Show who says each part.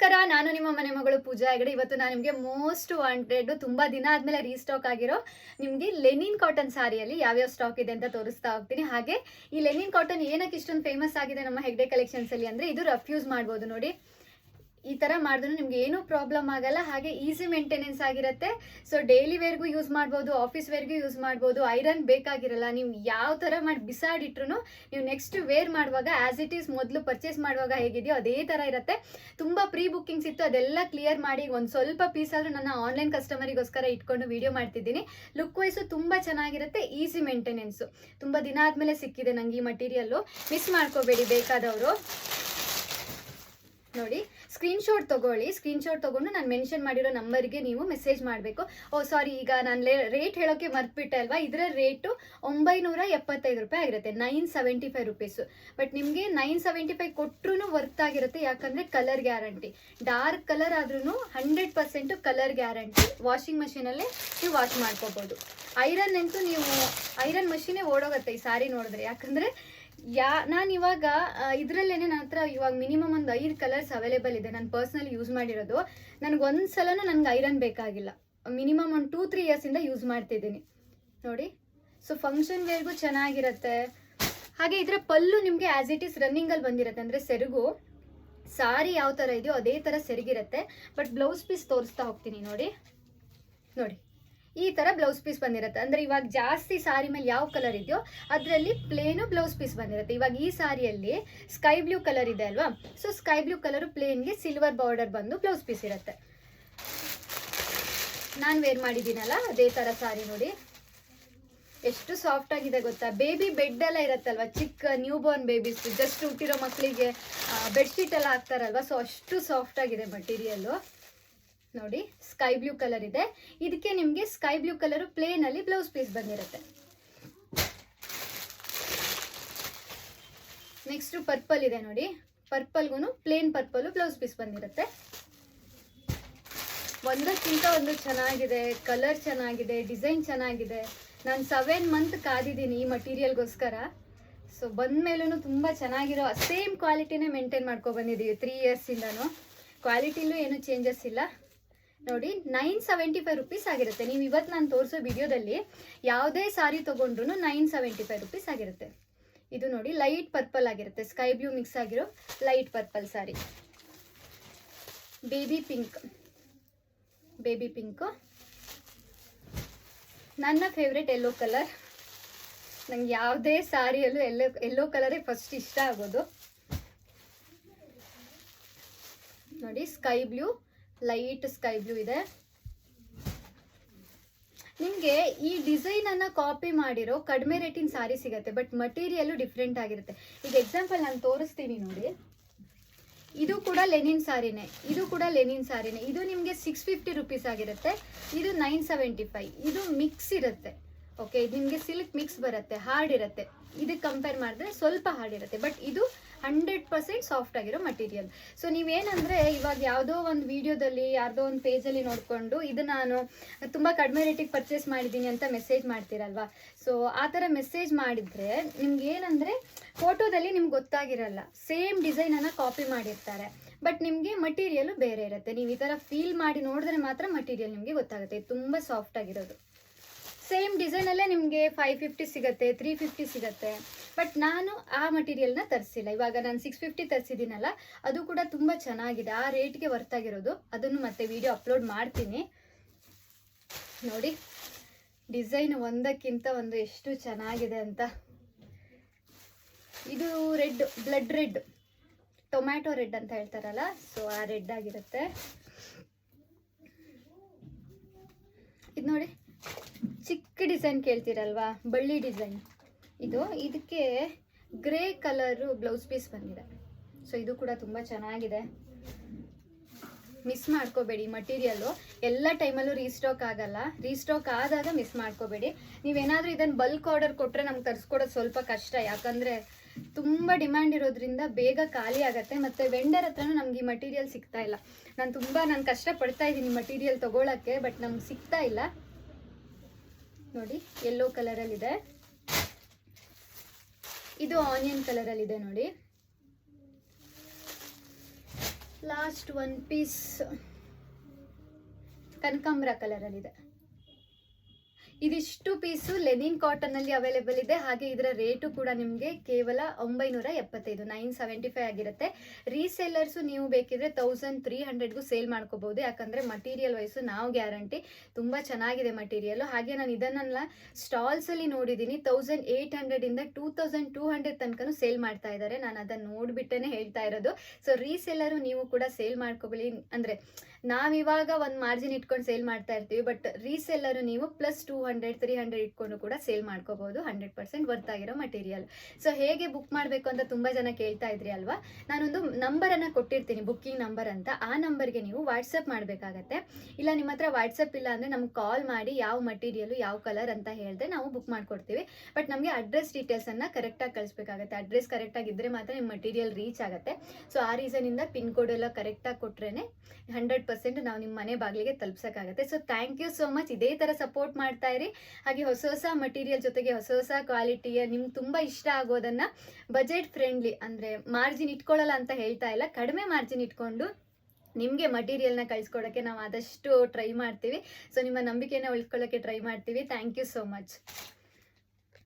Speaker 1: ನಮಸ್ಕಾರ, ನಾನು ನಿಮ್ಮ ಮನೆ ಮಗಳು ಪೂಜಾ ಹೆಗಡೆ. ಇವತ್ತು ನಾನು ನಿಮಗೆ ಮೋಸ್ಟ್ ವಾಂಟೆಡ್, ತುಂಬಾ ದಿನ ಆದ್ಮೇಲೆ ರೀಸ್ಟಾಕ್ ಆಗಿರೋ ನಿಮಗೆ ಲೆನಿನ್ ಕಾಟನ್ ಸಾರಿಯಲ್ಲಿ ಯಾವ್ಯಾವ ಸ್ಟಾಕ್ ಇದೆ ಅಂತ ತೋರಿಸ್ತಾ ಹೋಗ್ತೀನಿ. ಹಾಗೆ ಈ ಲೆನಿನ್ ಕಾಟನ್ ಏನಕ್ಕೆ ಇಷ್ಟೊಂದು ಫೇಮಸ್ ಆಗಿದೆ ನಮ್ಮ ಹೆಗ್ಡೆ ಕಲೆಕ್ಷನ್ಸ್ ಅಲ್ಲಿ ಅಂದ್ರೆ ಇದು ರಫ್ ಯೂಸ್ ಮಾಡ್ಬೋದು. ನೋಡಿ, ಈ ತರ ಮಾಡಿದ್ರು ನಿಮ್ಗೆ ಏನೂ ಪ್ರಾಬ್ಲಮ್ ಆಗಲ್ಲ. ಹಾಗೆ ಈಸಿ ಮೇಂಟೆನೆನ್ಸ್ ಆಗಿರುತ್ತೆ. ಸೊ ಡೈಲಿ ವೇರ್ಗೂ ಯೂಸ್ ಮಾಡ್ಬೋದು, ಆಫೀಸ್ ವೇರ್ಗೂ ಯೂಸ್ ಮಾಡ್ಬೋದು. ಐರನ್ ಬೇಕಾಗಿರಲ್ಲ. ನೀವು ಯಾವ ತರ ಮಾಡಿ ಬಿಸಾಡಿಟ್ರು ನೀವು ನೆಕ್ಸ್ಟ್ ವೇರ್ ಮಾಡುವಾಗ ಆಸ್ ಇಟ್ ಈಸ್ ಮೊದಲು ಪರ್ಚೇಸ್ ಮಾಡುವಾಗ ಹೇಗಿದೆಯೋ ಅದೇ ತರ ಇರುತ್ತೆ. ತುಂಬಾ ಪ್ರೀ ಬುಕ್ಕಿಂಗ್ಸ್ ಇತ್ತು, ಅದೆಲ್ಲ ಕ್ಲಿಯರ್ ಮಾಡಿ ಒಂದು ಸ್ವಲ್ಪ ಪೀಸ್ ಆದ್ರೂ ನನ್ನ ಆನ್ಲೈನ್ ಕಸ್ಟಮರಿಗೋಸ್ಕರ ಇಟ್ಕೊಂಡು ವಿಡಿಯೋ ಮಾಡ್ತಿದ್ದೀನಿ. ಲುಕ್ ವೈಸು ತುಂಬಾ ಚೆನ್ನಾಗಿರುತ್ತೆ, ಈಸಿ ಮೇಂಟೆನೆನ್ಸ್. ತುಂಬಾ ದಿನ ಆದ್ಮೇಲೆ ಸಿಕ್ಕಿದೆ ನಂಗೆ ಈ ಮಟೀರಿಯಲ್. ಮಿಸ್ ಮಾಡ್ಕೋಬೇಡಿ ಬೇಕಾದವರು. ನೋಡಿ, ಸ್ಕ್ರೀನ್ ಶಾಟ್ ತಗೊಳ್ಳಿ. ಸ್ಕ್ರೀನ್ ಶಾಟ್ ತಗೊಂಡು ನಾನು ಮೆನ್ಷನ್ ಮಾಡಿರೋ ನಂಬರ್ಗೆ ನೀವು ಮೆಸೇಜ್ ಮಾಡಬೇಕು. ಸಾರಿ, ಈಗ ನಾನು ರೇಟ್ ಹೇಳೋಕೆ ಮರ್ತ್ಬಿಟ್ಟೆ ಅಲ್ವಾ. ಇದರ ರೇಟು 975 ರೂಪಾಯಿ ಆಗಿರುತ್ತೆ, 975 ರುಪೀಸು. ಬಟ್ ನಿಮಗೆ 975 ಕೊಟ್ಟರು ವರ್ತ್ ಆಗಿರುತ್ತೆ. ಯಾಕಂದ್ರೆ ಕಲರ್ ಗ್ಯಾರಂಟಿ, ಡಾರ್ಕ್ ಕಲರ್ ಆದ್ರೂ 100% ಕಲರ್ ಗ್ಯಾರಂಟಿ. ವಾಷಿಂಗ್ ಮಷೀನಲ್ಲೇ ನೀವು ವಾಶ್ ಮಾಡ್ಕೋಬಹುದು. ಐರನ್ ಅಂತೂ ನೀವು ಐರನ್ ಮಷೀನೇ ಓಡೋಗುತ್ತೆ ಈ ಸಾರಿ ನೋಡಿದ್ರೆ. ಯಾಕಂದ್ರೆ ನಾನು ಇವಾಗ ಇದರಲ್ಲೇನೆ ನನ್ನ ಹತ್ರ ಇವಾಗ ಮಿನಿಮಮ್ ಒಂದು 5 ಕಲರ್ಸ್ ಅವೈಲೇಬಲ್ ಇದೆ. ನಾನು ಪರ್ಸ್ನಲಿ ಯೂಸ್ ಮಾಡಿರೋದು. ನನಗೆ ಒಂದ್ಸಲನೂ ನನಗೆ ಐರನ್ ಬೇಕಾಗಿಲ್ಲ. ಮಿನಿಮಮ್ ಒಂದು 2-3 ಇಯರ್ಸಿಂದ ಯೂಸ್ ಮಾಡ್ತಿದ್ದೀನಿ. ನೋಡಿ, ಸೊ ಫಂಕ್ಷನ್ ವೇರ್ಗೂ ಚೆನ್ನಾಗಿರುತ್ತೆ. ಹಾಗೆ ಇದರ ಪಲ್ಲು ನಿಮಗೆ ಆಸ್ ಇಟ್ ಈಸ್ ರನ್ನಿಂಗಲ್ಲಿ ಬಂದಿರುತ್ತೆ. ಅಂದರೆ ಸೆರಗು ಸಾರಿ ಯಾವ ಥರ ಇದೆಯೋ ಅದೇ ಥರ ಸೆರಗಿರುತ್ತೆ. ಬಟ್ ಬ್ಲೌಸ್ ಪೀಸ್ ತೋರಿಸ್ತಾ ಹೋಗ್ತೀನಿ. ನೋಡಿ ನೋಡಿ, ಈ ತರ ಬ್ಲೌಸ್ ಪೀಸ್ ಬಂದಿರುತ್ತೆ. ಅಂದ್ರೆ ಇವಾಗ ಜಾಸ್ತಿ ಸಾರಿ ಮೇಲೆ ಯಾವ ಕಲರ್ ಇದೆಯೋ ಅದರಲ್ಲಿ ಪ್ಲೇನು ಬ್ಲೌಸ್ ಪೀಸ್ ಬಂದಿರುತ್ತೆ. ಇವಾಗ ಈ ಸಾರಿಯಲ್ಲಿ ಸ್ಕೈ ಬ್ಲೂ ಕಲರ್ ಇದೆ ಅಲ್ವಾ. ಸೊ ಸ್ಕೈ ಬ್ಲೂ ಕಲರ್ ಪ್ಲೇನ್ಗೆ ಸಿಲ್ವರ್ ಬಾರ್ಡರ್ ಬಂದು ಬ್ಲೌಸ್ ಪೀಸ್ ಇರುತ್ತೆ. ನಾನು ವೇರ್ ಮಾಡಿದ್ದೀನಲ್ಲ ಅದೇ ತರ ಸಾರಿ. ನೋಡಿ ಎಷ್ಟು ಸಾಫ್ಟ್ ಆಗಿದೆ ಗೊತ್ತಾ. ಬೇಬಿ ಬೆಡ್ ಎಲ್ಲ ಇರುತ್ತಲ್ವಾ, ಚಿಕ್ಕ ನ್ಯೂ ಬಾರ್ನ್ ಬೇಬೀಸ್, ಜಸ್ಟ್ ಹುಟ್ಟಿರೋ ಮಕ್ಕಳಿಗೆ ಬೆಡ್ಶೀಟ್ ಎಲ್ಲ ಹಾಕ್ತಾರಲ್ವಾ. ಸೊ ಅಷ್ಟು ಸಾಫ್ಟ್ ಆಗಿದೆ ಮಟೀರಿಯಲ್. ನೋಡಿ, ಸ್ಕೈ ಬ್ಲೂ ಕಲರ್ ಇದೆ. ಇದಕ್ಕೆ ನಿಮಗೆ ಸ್ಕೈ ಬ್ಲೂ ಕಲರ್ ಪ್ಲೇನ್ ಅಲ್ಲಿ ಬ್ಲೌಸ್ ಪೀಸ್ ಬಂದಿರುತ್ತೆ. ನೆಕ್ಸ್ಟ್ ಪರ್ಪಲ್ ಇದೆ. ನೋಡಿ, ಪರ್ಪಲ್ಗೂ ಪ್ಲೇನ್ ಪರ್ಪಲ್ ಬ್ಲೌಸ್ ಪೀಸ್ ಬಂದಿರುತ್ತೆ. ಒಂದಕ್ಕಿಂತ ಒಂದು ಚೆನ್ನಾಗಿದೆ, ಕಲರ್ ಚೆನ್ನಾಗಿದೆ, ಡಿಸೈನ್ ಚೆನ್ನಾಗಿದೆ. ನಾನು 7 ಮಂತ್ ಕಾದಿದ್ದೀನಿ ಈ ಮಟೀರಿಯಲ್ಗೋಸ್ಕರ. ಸೊ ಬಂದ್ಮೇಲೂ ತುಂಬಾ ಚೆನ್ನಾಗಿರೋ ಸೇಮ್ ಕ್ವಾಲಿಟಿನೇ ಮೇಂಟೈನ್ ಮಾಡ್ಕೊ ಬಂದಿದ್ದೀವಿ 3 ಇಯರ್ಸಿಂದನೂ. ಕ್ವಾಲಿಟಿಲೂ ಏನು ಚೇಂಜಸ್ ಇಲ್ಲ. ನೋಡಿ, 975 ರುಪೀಸ್ ಆಗಿರುತ್ತೆ. ನೀವು ಇವತ್ತು ನಾನು ತೋರಿಸೋ ವಿಡಿಯೋದಲ್ಲಿ ಯಾವುದೇ ಸಾರಿ ತೊಗೊಂಡ್ರು 975 ರುಪೀಸ್ ಆಗಿರುತ್ತೆ. ಇದು ನೋಡಿ, ಲೈಟ್ ಪರ್ಪಲ್ ಆಗಿರುತ್ತೆ, ಸ್ಕೈ ಬ್ಲೂ ಮಿಕ್ಸ್ ಆಗಿರೋ ಲೈಟ್ ಪರ್ಪಲ್ ಸಾರಿ. ಬೇಬಿ ಪಿಂಕ್, ಬೇಬಿ ಪಿಂಕು ನನ್ನ ಫೇವ್ರೆಟ್. ಯೆಲ್ಲೋ ಕಲರ್, ನಂಗೆ ಯಾವುದೇ ಸಾರಿಯಲ್ಲೂ ಯೆಲ್ಲೋ ಕಲರೇ ಫಸ್ಟ್ ಇಷ್ಟ ಆಗೋದು. ನೋಡಿ, sky blue, light sky blue ಇದೆ. ನಿಮಗೆ ಈ ಡಿಸೈನ್ ಅನ್ನ ಕಾಪಿ ಮಾಡಿರೋ ಕಡಿಮೆ ರೇಟಿನ ಸಾರಿ ಸಿಗುತ್ತೆ. ಬಟ್ ಮಟೀರಿಯಲ್ ಡಿಫ್ರೆಂಟ್ ಆಗಿರುತ್ತೆ. ಈಗ ಎಕ್ಸಾಂಪಲ್ ನಾನು ತೋರಿಸ್ತೀನಿ. ನೋಡಿ, ಇದು ಕೂಡ ಲೆನಿನ್ ಸಾರಿನೇ, ಇದು ಕೂಡ ಲೆನಿನ್ ಸಾರಿನೇ. ಇದು ನಿಮಗೆ 650 ರುಪೀಸ್ ಆಗಿರುತ್ತೆ. ಇದು 975. ಇದು ಮಿಕ್ಸ್ ಇರುತ್ತೆ. ಓಕೆ, ನಿಮಗೆ ಸಿಲ್ಕ್ ಮಿಕ್ಸ್ ಬರುತ್ತೆ, ಹಾರ್ಡ್ ಇರುತ್ತೆ. ಇದಕ್ಕೆ ಕಂಪೇರ್ ಮಾಡಿದ್ರೆ ಸ್ವಲ್ಪ ಹಾರ್ಡ್ ಇರುತ್ತೆ. ಬಟ್ ಇದು 100% ಸಾಫ್ಟ್ ಆಗಿರೋ ಮಟೀರಿಯಲ್. ಸೊ ನೀವೇನಂದ್ರೆ ಇವಾಗ ಯಾವುದೋ ಒಂದು ವಿಡಿಯೋದಲ್ಲಿ ಯಾರ್ದೋ ಒಂದು ಪೇಜಲ್ಲಿ ನೋಡಿಕೊಂಡು ಇದು ನಾನು ತುಂಬ ಕಡಿಮೆ ರೇಟಿಗೆ ಪರ್ಚೇಸ್ ಮಾಡಿದ್ದೀನಿ ಅಂತ ಮೆಸೇಜ್ ಮಾಡ್ತೀರಲ್ವಾ. ಸೊ ಆ ಥರ ಮೆಸೇಜ್ ಮಾಡಿದರೆ ನಿಮ್ಗೆ ಏನಂದರೆ ಫೋಟೋದಲ್ಲಿ ನಿಮ್ಗೆ ಗೊತ್ತಾಗಿರಲ್ಲ. ಸೇಮ್ ಡಿಸೈನನ್ನು ಕಾಪಿ ಮಾಡಿರ್ತಾರೆ, ಬಟ್ ನಿಮಗೆ ಮಟೀರಿಯಲು ಬೇರೆ ಇರುತ್ತೆ. ನೀವು ಈ ಥರ ಫೀಲ್ ಮಾಡಿ ನೋಡಿದ್ರೆ ಮಾತ್ರ ಮಟೀರಿಯಲ್ ನಿಮಗೆ ಗೊತ್ತಾಗುತ್ತೆ. ತುಂಬ ಸಾಫ್ಟ್ ಆಗಿರೋದು. ಸೇಮ್ ಡಿಸೈನಲ್ಲೇ ನಿಮಗೆ 550 ಸಿಗುತ್ತೆ, 350 ಸಿಗುತ್ತೆ. ಬಟ್ ನಾನು ಆ ಮಟೀರಿಯಲ್ನ ತರಿಸಿಲ್ಲ. ಇವಾಗ ನಾನು 650 ತರಿಸಿದ್ದೀನಲ್ಲ, ಅದು ಕೂಡ ತುಂಬ ಚೆನ್ನಾಗಿದೆ, ಆ ರೇಟ್ಗೆ ವರ್ತ್ ಆಗಿರೋದು. ಅದನ್ನು ಮತ್ತೆ ವಿಡಿಯೋ ಅಪ್ಲೋಡ್ ಮಾಡ್ತೀನಿ. ನೋಡಿ, ಡಿಸೈನ್ ಒಂದಕ್ಕಿಂತ ಒಂದು ಎಷ್ಟು ಚೆನ್ನಾಗಿದೆ ಅಂತ. ಇದು red, blood red, tomato red ಅಂತ ಹೇಳ್ತಾರಲ್ಲ, ಸೊ ಆ ರೆಡ್ ಆಗಿರುತ್ತೆ. ಇದು ನೋಡಿ, ಚಿಕ್ಕ ಡಿಸೈನ್ ಕೇಳ್ತೀರಲ್ವಾ, ಬಳ್ಳಿ ಡಿಸೈನ್. ಇದಕ್ಕೆ ಗ್ರೇ ಕಲರು ಬ್ಲೌಸ್ ಪೀಸ್ ಬಂದಿದೆ. ಸೊ ಇದು ಕೂಡ ತುಂಬ ಚೆನ್ನಾಗಿದೆ. ಮಿಸ್ ಮಾಡ್ಕೋಬೇಡಿ. ಮಟೀರಿಯಲ್ಲು ಎಲ್ಲ ಟೈಮಲ್ಲೂ ರೀಸ್ಟಾಕ್ ಆಗಲ್ಲ. ರೀಸ್ಟಾಕ್ ಆದಾಗ ಮಿಸ್ ಮಾಡ್ಕೋಬೇಡಿ. ನೀವೇನಾದರೂ ಇದನ್ನು ಬಲ್ಕ್ ಆರ್ಡರ್ ಕೊಟ್ಟರೆ ನಮ್ಗೆ ತರಿಸ್ಕೊಡೋದು ಸ್ವಲ್ಪ ಕಷ್ಟ. ಯಾಕಂದರೆ ತುಂಬ ಡಿಮ್ಯಾಂಡ್ ಇರೋದ್ರಿಂದ ಬೇಗ ಖಾಲಿ ಆಗುತ್ತೆ. ಮತ್ತು ವೆಂಡರ್ ಹತ್ರನೂ ನಮ್ಗೆ ಈ ಮಟೀರಿಯಲ್ ಸಿಗ್ತಾ ಇಲ್ಲ. ನಾನು ಕಷ್ಟಪಡ್ತಾ ಇದ್ದೀನಿ ಮಟೀರಿಯಲ್ ತೊಗೊಳಕ್ಕೆ, ಬಟ್ ನಮ್ಗೆ ಸಿಗ್ತಾ ಇಲ್ಲ. ನೋಡಿ, ಯೆಲ್ಲೋ ಕಲರಲ್ಲಿದೆ. ಇದು ಆನಿಯನ್ ಕಲರಲ್ಲಿದೆ. ನೋಡಿ, ಲಾಸ್ಟ್ ಒನ್ ಪೀಸ್ ಕನಕಾಂಬ್ರ ಕಲರಲ್ಲಿದೆ. ಇದಿಷ್ಟು ಪೀಸು ಲೆನಿನ್ ಕಾಟನಲ್ಲಿ ಅವೈಲೇಬಲ್ ಇದೆ. ಹಾಗೆ ಇದರ ರೇಟು ಕೂಡ ನಿಮಗೆ ಕೇವಲ 975, 975 ಆಗಿರುತ್ತೆ. ರೀಸೇಲರ್ಸು ನೀವು ಬೇಕಿದ್ರೆ 1300ಗೂ ಸೇಲ್ ಮಾಡ್ಕೋಬಹುದು. ಯಾಕಂದರೆ ಮಟೀರಿಯಲ್ ವೈಸು ನಾವು ಗ್ಯಾರಂಟಿ, ತುಂಬ ಚೆನ್ನಾಗಿದೆ ಮಟೀರಿಯಲ್. ಹಾಗೆ ನಾನು ಇದನ್ನೆಲ್ಲ ಸ್ಟಾಲ್ಸಲ್ಲಿ ನೋಡಿದ್ದೀನಿ, 1800ಇಂದ 2200 ತನಕನೂ ಸೇಲ್ ಮಾಡ್ತಾ ಇದ್ದಾರೆ. ನಾನು ಅದನ್ನು ನೋಡಿಬಿಟ್ಟೇ ಹೇಳ್ತಾ ಇರೋದು. ಸೊ ರೀಸೇಲರು ನೀವು ಕೂಡ ಸೇಲ್ ಮಾಡ್ಕೋಬಲಿ. ಅಂದರೆ ನಾವಿವಾಗ ಒಂದು ಮಾರ್ಜಿನ್ ಇಟ್ಕೊಂಡು ಸೇಲ್ ಮಾಡ್ತಾ ಇರ್ತೀವಿ, ಬಟ್ ರೀಸೆಲ್ಲರು ನೀವು ಪ್ಲಸ್ 200, 300 ಇಟ್ಕೊಂಡು ಕೂಡ ಸೇಲ್ ಮಾಡ್ಕೋಬಹುದು. 100% ವರ್ತ್ ಆಗಿರೋ ಮಟೀರಿಯಲ್. ಸೊ ಹೇಗೆ ಬುಕ್ ಮಾಡಬೇಕು ಅಂತ ತುಂಬ ಜನ ಕೇಳ್ತಾ ಇದ್ರಿ ಅಲ್ವಾ. ನಾನೊಂದು ನಂಬರನ್ನು ಕೊಟ್ಟಿರ್ತೀನಿ, ಬುಕ್ಕಿಂಗ್ ನಂಬರ್ ಅಂತ. ಆ ನಂಬರ್ಗೆ ನೀವು ವಾಟ್ಸಪ್ ಮಾಡಬೇಕಾಗತ್ತೆ. ಇಲ್ಲ ನಿಮ್ಮ ಹತ್ರ ವಾಟ್ಸಪ್ ಇಲ್ಲ ಅಂದರೆ ನಮ್ಗೆ ಕಾಲ್ ಮಾಡಿ ಯಾವ ಮಟೀರಿಯಲು ಯಾವ ಕಲರ್ ಅಂತ ಹೇಳಿದ್ರೆ ನಾವು ಬುಕ್ ಮಾಡ್ಕೊಡ್ತೀವಿ. ಬಟ್ ನಮಗೆ ಅಡ್ರೆಸ್ ಡೀಟೇಲ್ಸನ್ನು ಕರೆಕ್ಟಾಗಿ ಕಳಿಸ್ಬೇಕಾಗತ್ತೆ. ಅಡ್ರೆಸ್ ಕರೆಕ್ಟಾಗಿ ಇದ್ದರೆ ಮಾತ್ರ ನಿಮ್ಮ ಮಟೀರಿಯಲ್ ರೀಚ್ ಆಗುತ್ತೆ. ಸೊ ಆ ರೀಸನಿಂದ ಪಿನ್ ಕೋಡ್ ಎಲ್ಲ ಕರೆಕ್ಟಾಗಿ ಕೊಟ್ರೇ 100% ನಾವು ನಿಮ್ಮ ಮನೆ ಬಾಗಿಲಿಗೆ ತಲುಪಿಸೋಕ್ಕಾಗತ್ತೆ. So thank you so much. ಇದೇ ಥರ ಸಪೋರ್ಟ್ ಮಾಡ್ತಾ ಇರಿ. ಹಾಗೆ ಹೊಸ ಮಟೀರಿಯಲ್ ಜೊತೆಗೆ ಹೊಸ ಕ್ವಾಲಿಟಿಯ ನಿಮ್ಗೆ ತುಂಬ ಇಷ್ಟ ಆಗೋದನ್ನು ಬಜೆಟ್ ಫ್ರೆಂಡ್ಲಿ, ಅಂದರೆ ಮಾರ್ಜಿನ್ ಇಟ್ಕೊಳ್ಳಲ್ಲ ಅಂತ ಹೇಳ್ತಾ ಇಲ್ಲ, ಕಡಿಮೆ ಮಾರ್ಜಿನ್ ಇಟ್ಕೊಂಡು ನಿಮಗೆ ಮಟೀರಿಯಲ್ನ ಕಳಿಸ್ಕೊಡೋಕ್ಕೆ ನಾವು ಆದಷ್ಟು ಟ್ರೈ ಮಾಡ್ತೀವಿ. ಸೊ ನಿಮ್ಮ ನಂಬಿಕೆನ ಉಳಿಸ್ಕೊಳ್ಳೋಕ್ಕೆ ಟ್ರೈ ಮಾಡ್ತೀವಿ. Thank you so much.